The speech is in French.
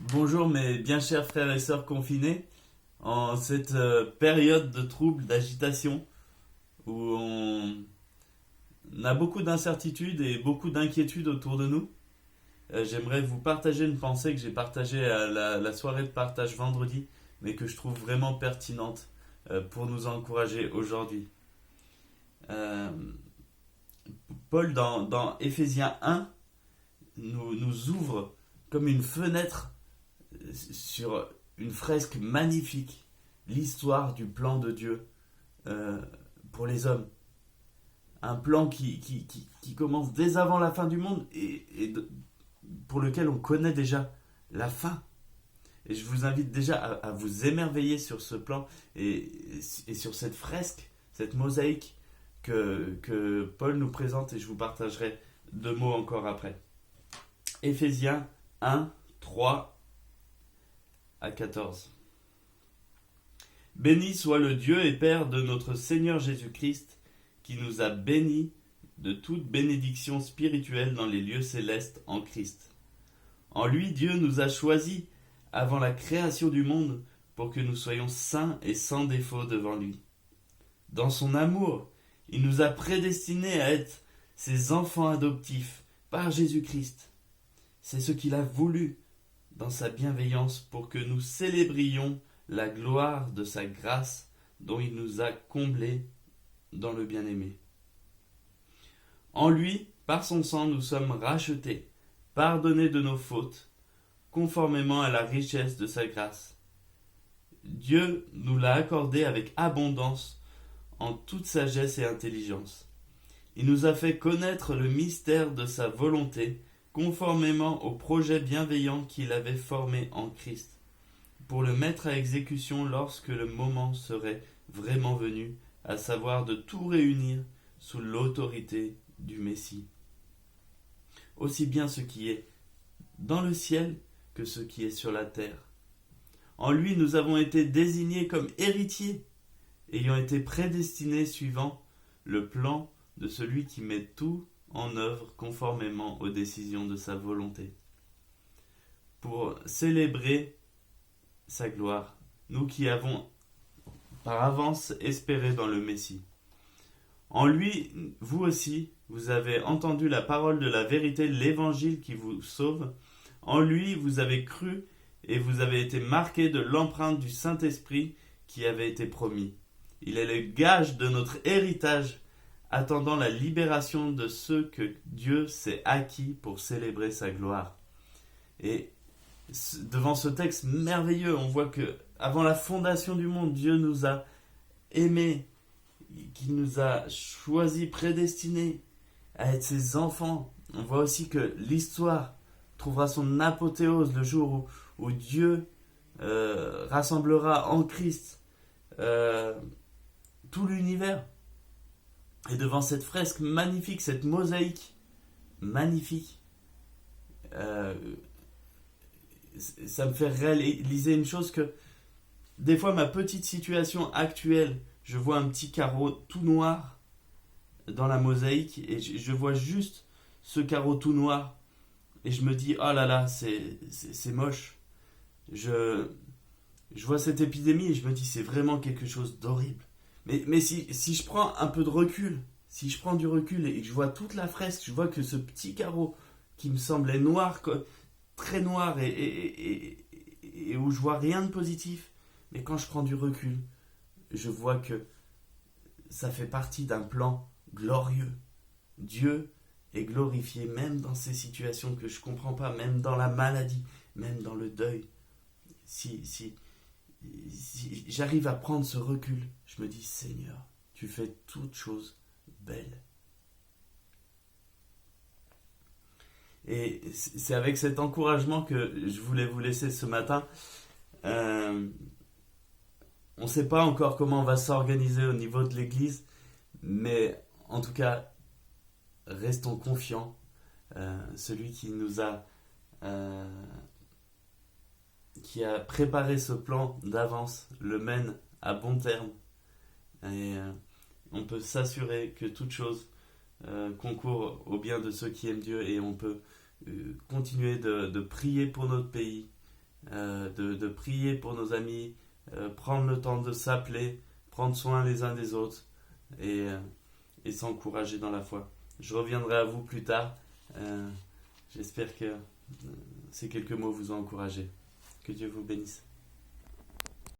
Bonjour mes bien chers frères et sœurs confinés, en cette période de trouble, d'agitation, où on a beaucoup d'incertitudes et beaucoup d'inquiétudes autour de nous, j'aimerais vous partager une pensée que j'ai partagée à la soirée de partage vendredi, mais que je trouve vraiment pertinente pour nous encourager aujourd'hui. Euh, Paul, dans Éphésiens 1, nous ouvre comme une fenêtre sur une fresque magnifique, l'histoire du plan de Dieu euh, pour les hommes. Un plan qui commence dès avant la fin du monde pour lequel on connaît déjà la fin. Et je vous invite déjà à vous émerveiller sur ce plan et sur cette fresque, cette mosaïque que Paul nous présente, et je vous partagerai deux mots encore après. Éphésiens 1, 3 à 14. Béni soit le Dieu et Père de notre Seigneur Jésus-Christ, qui nous a bénis de toute bénédiction spirituelle dans les lieux célestes en Christ. En lui, Dieu nous a choisis avant la création du monde pour que nous soyons saints et sans défaut devant lui. Dans son amour, il nous a prédestinés à être ses enfants adoptifs par Jésus-Christ. C'est ce qu'il a voulu dans sa bienveillance pour que nous célébrions la gloire de sa grâce dont il nous a comblés dans le bien-aimé. En lui, par son sang, nous sommes rachetés, pardonnés de nos fautes, conformément à la richesse de sa grâce. Dieu nous l'a accordé avec abondance en toute sagesse et intelligence. Il nous a fait connaître le mystère de sa volonté, conformément au projet bienveillant qu'il avait formé en Christ, pour le mettre à exécution lorsque le moment serait vraiment venu, à savoir de tout réunir sous l'autorité du Messie. Aussi bien ce qui est dans le ciel que ce qui est sur la terre. En lui, nous avons été désignés comme héritiers, ayant été prédestinés suivant le plan de celui qui met tout en œuvre conformément aux décisions de sa volonté, pour célébrer sa gloire, nous qui avons par avance espéré dans le Messie. En lui, vous aussi, vous avez entendu la parole de la vérité, l'évangile qui vous sauve. En lui, vous avez cru et vous avez été marqués de l'empreinte du Saint-Esprit qui avait été promis. Il est le gage de notre héritage, attendant la libération de ceux que Dieu s'est acquis pour célébrer sa gloire. Et devant ce texte merveilleux, on voit que avant la fondation du monde, Dieu nous a aimés, qu'il nous a choisis, prédestinés à être ses enfants. On voit aussi que l'histoire trouvera son apothéose le jour où Dieu rassemblera en Christ tout l'univers. Et devant cette fresque magnifique, cette mosaïque magnifique, ça me fait réaliser une chose, que des fois ma petite situation actuelle, je vois un petit carreau tout noir dans la mosaïque et je vois juste ce carreau tout noir et je me dis oh là là, c'est moche. Je vois cette épidémie et je me dis c'est vraiment quelque chose d'horrible. Mais si je prends un peu de recul, si je prends du recul et que je vois toute la fresque, je vois que ce petit carreau qui me semblait noir, très noir et où je vois rien de positif, mais quand je prends du recul, je vois que ça fait partie d'un plan glorieux. Dieu est glorifié même dans ces situations que je ne comprends pas, même dans la maladie, même dans le deuil. Si j'arrive à prendre ce recul, je me dis Seigneur, tu fais toutes choses belles. Et c'est avec cet encouragement que je voulais vous laisser ce matin. Euh, on ne sait pas encore comment on va s'organiser au niveau de l'Église, mais en tout cas, restons confiants. Celui euh, qui a préparé ce plan d'avance le mène à bon terme. Et on peut s'assurer que toute chose concourt au bien de ceux qui aiment Dieu, et on peut continuer de prier pour notre pays, de prier pour nos amis, prendre le temps de s'appeler, prendre soin les uns des autres et s'encourager dans la foi. Je reviendrai à vous plus tard. J'espère que ces quelques mots vous ont encouragé. Que Dieu vous bénisse.